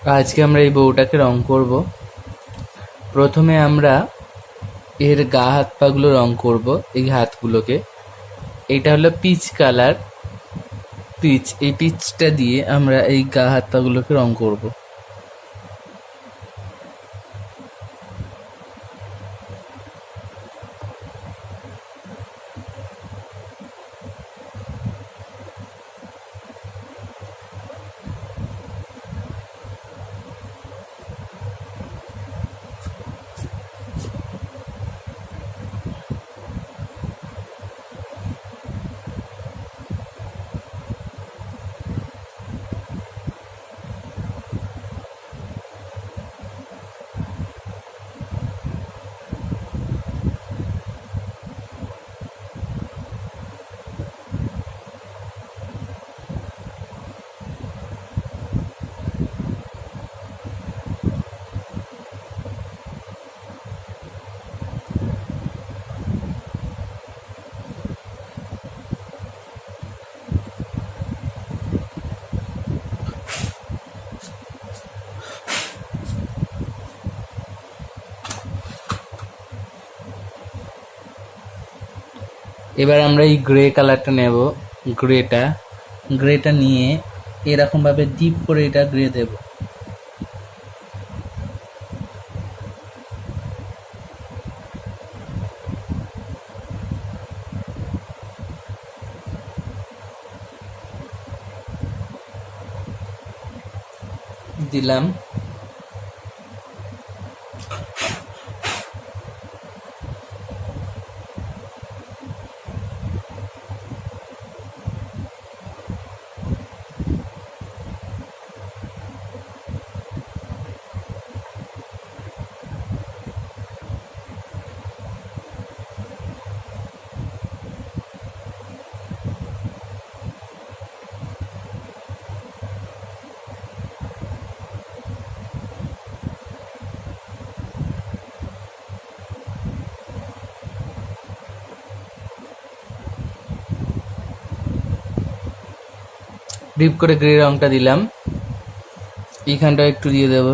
আজকে আমরা এই বউটাকে রং করব। প্রথমে আমরা এর গা হাত পাগুলো রং করব, এই হাতগুলোকে। এটা হলো পিচ কালার, পিচ। এই পিচটা দিয়ে আমরা এই গা হাত পাগুলোকে রং করব। এবার আমরা এই গ্রে কালারটা নেব। গ্রেটা নিয়ে এরকম ভাবে ডিপ করে এটা গ্রে দেব। দিলাম। ডিপ করে গ্রে রংটা দিলাম। এইখানটা একটু দিয়ে দেব।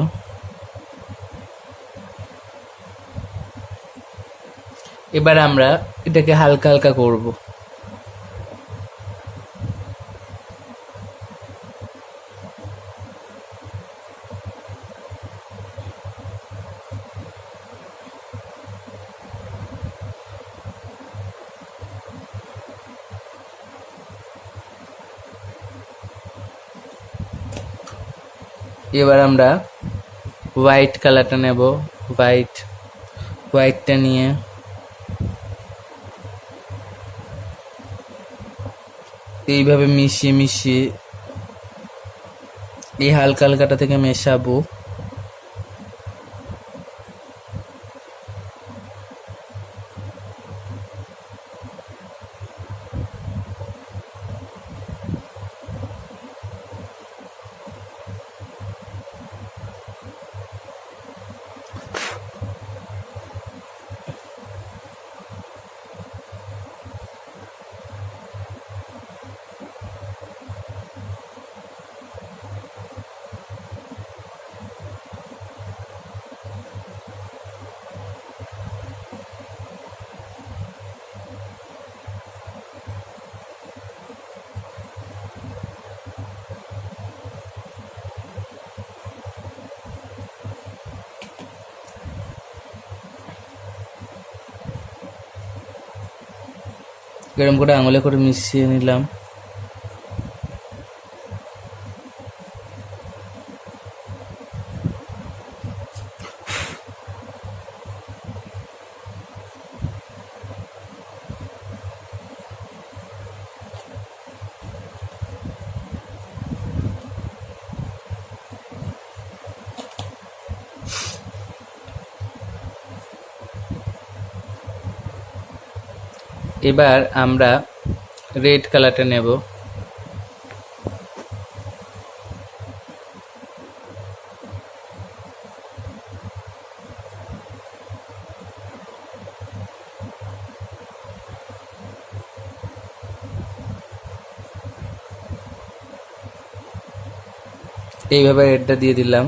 এবার আমরা এটাকে হালকা হালকা করব। এবার আমরা হোয়াইট কালারটা নেব। হোয়াইটটা নিয়ে এইভাবে মিশিয়ে মিশিয়ে এই হালকা হালকাটা থেকে মেশাবো। এরকম করে আঙুলে করে মিশিয়ে নিলাম। এবার আমরা রেড কালারটা নেব। এইভাবে রেডটা দিয়ে দিলাম।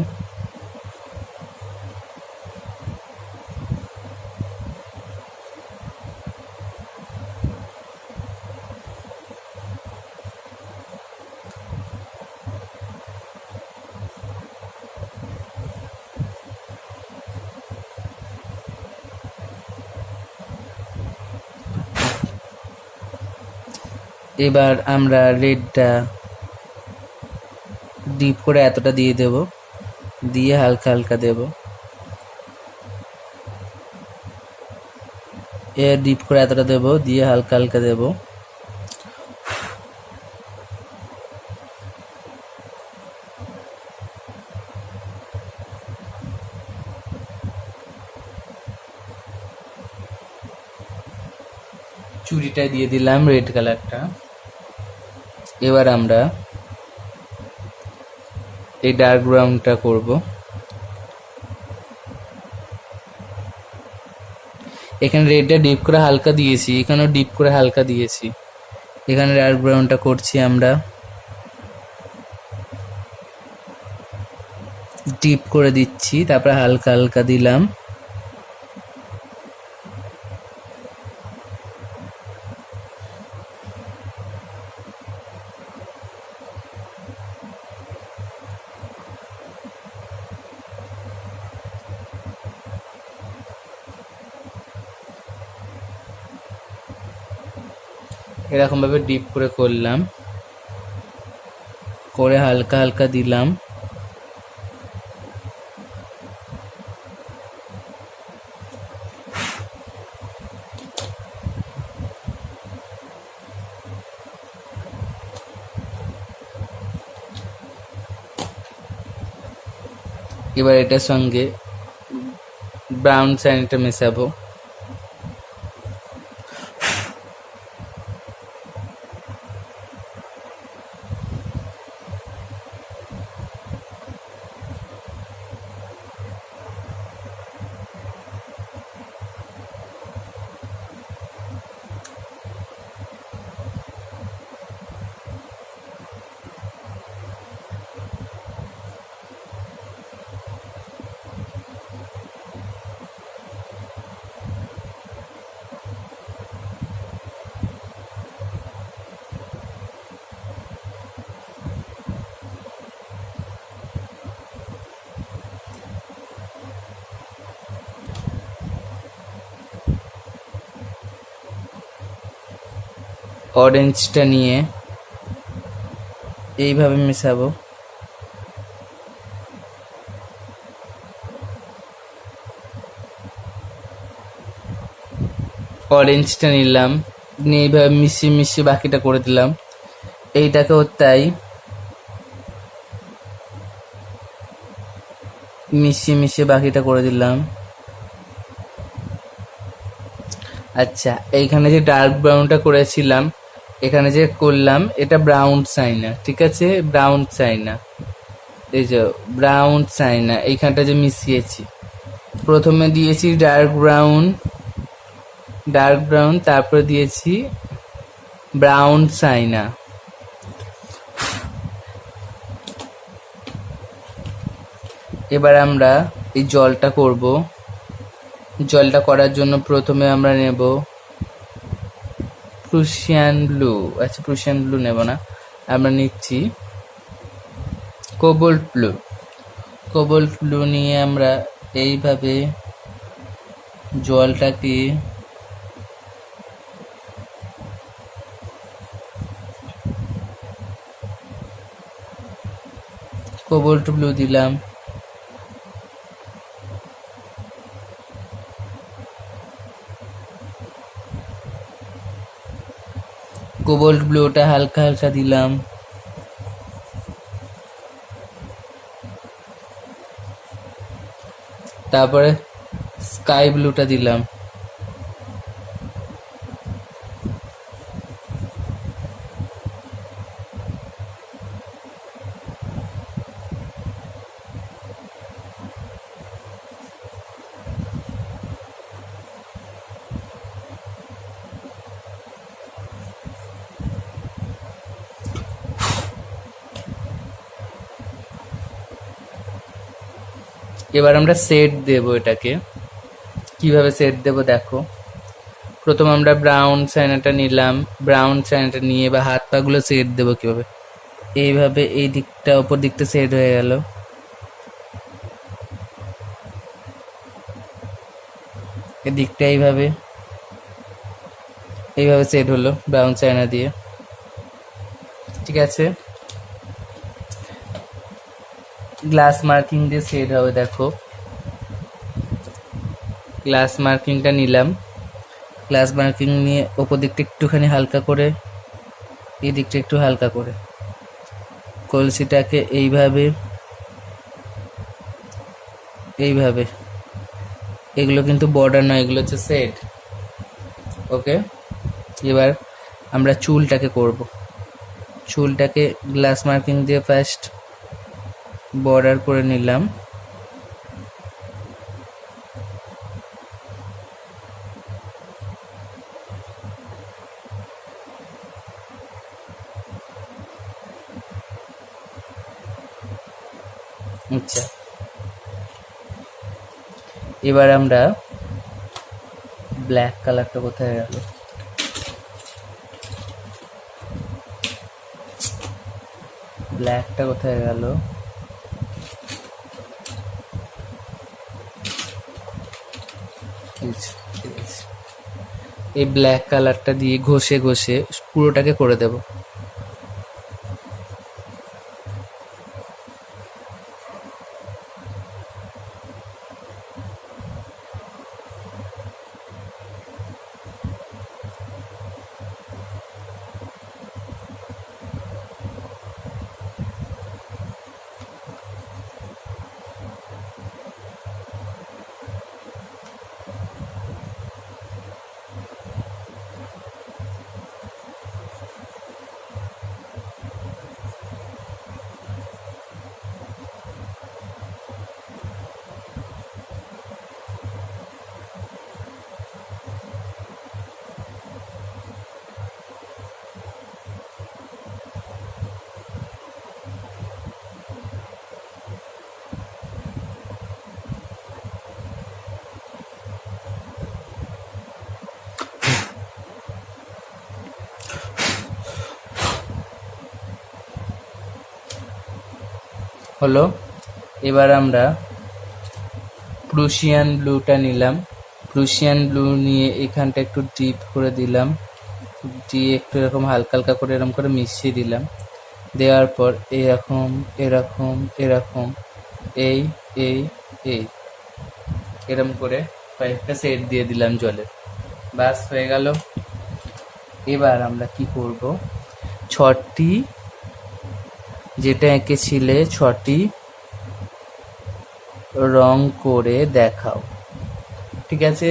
এবার আমরা রেডটা ডিপ করে এতটা দিয়ে দেব, দিয়ে হালকা হালকা দেব। ডিপ করে এতটা দেব, দিয়ে হালকা হালকা দেব। চুড়িটা দিয়ে দিলাম রেড কালারটা। এবার আমরা এই ডার্ক ব্রাউনটা করব। এখানে রেডটা ডিপ করে হালকা দিয়েছি, এখানেও ডিপ করে হালকা দিয়েছি। এখানে ডার্ক ব্রাউনটা করছি আমরা, ডিপ করে দিচ্ছি, তারপরে হালকা হালকা দিলাম। এরকম ভাবে ডিপ করে করলাম, করে হালকা হালকা দিলাম। এবার এটার সঙ্গে ব্রাউন শাইনটা মেশাবো। অরেঞ্জটা নিয়ে এইভাবে মেশাবো। অরেঞ্জটা নিলাম, নিয়ে এইভাবে মিশিয়ে মিশিয়ে বাকিটা করে দিলাম। এইটাকেও তাই মিশিয়ে মিশিয়ে বাকিটা করে দিলাম। আচ্ছা, এইখানে যে ডার্ক ব্রাউনটা করেছিলাম, এখানে যে করলাম, এটা ব্রাউন সাইনা, ঠিক আছে? ব্রাউন সাইনা, এই যে ব্রাউন সাইনা এইখানটা যে মিশিয়েছি। প্রথমে দিয়েছি ডার্ক ব্রাউন, তারপরে দিয়েছি ব্রাউন সাইনা। এবার আমরা এই জলটা করব। জলটা করার জন্য প্রথমে আমরা নেব প্রুশিয়ান ব্লু। আচ্ছা, প্রুশিয়ান ব্লু নেব না, আমরা নিচ্ছি কোবল্ট ব্লু। কোবল্ট ব্লু নিয়ে আমরা এইভাবে জলটাকে কোবল্ট ব্লু দিলাম। কোবল্ট ব্লুটা হালকা হালকা দিলাম। তারপরে স্কাই ব্লুটা দিলাম। এবার আমরা সেট দেব এটাকে। কিভাবে সেট দেব দেখো, প্রথম আমরা ব্রাউন চায়নাটা নিলাম, ব্রাউন চায়নাটা নিয়ে এবার হাত পাগুলো সেট দেবো কিভাবে, এইভাবে এই দিকটা ওপর দিকটা সেট হয়ে গেল, এদিকটা এইভাবে এইভাবে সেট হলো ব্রাউন চায়না দিয়ে। ঠিক আছে, গ্লাস মার্কিং দিয়ে সেট হবে। দেখো গ্লাস মার্কিংটা নিলাম, গ্লাস মার্কিং নিয়ে ওপর দিকটা একটুখানি হালকা করে, এই দিকটা একটু হালকা করে, কলসিটাকে এইভাবে এইভাবে, এগুলো কিন্তু বর্ডার নয়, এগুলো হচ্ছে সেট। ওকে, এবার আমরা চুলটাকে করব। চুলটাকে গ্লাস মার্কিং দিয়ে ফার্স্ট বর্ডার করে নিলাম, আচ্ছা এবার আমরা ব্ল্যাক কালারটা কোথায় গেল, ব্ল্যাকটা কোথায় গেল, এই ব্ল্যাক কালারটা দিয়ে ঘষে ঘষে পুরোটাকে করে দেব। হলো, এবার আমরা প্রুশিয়ান ব্লুটা নিলাম, প্রুশিয়ান ব্লু নিয়ে এখানটা একটু ডিপ করে দিলাম, দিয়ে একটু এরকম হালকা হালকা করে এরকম করে মিশিয়ে দিলাম, দেওয়ার পর এরকম এরকম এরকম এই এই এই এরকম করে কয়েকটা সেট দিয়ে দিলাম জলে, বাস হয়ে গেল। এবার আমরা কি করব, ছটি যেটা এঁকেছিলে ছটি রং করে দেখাও। ঠিক আছে।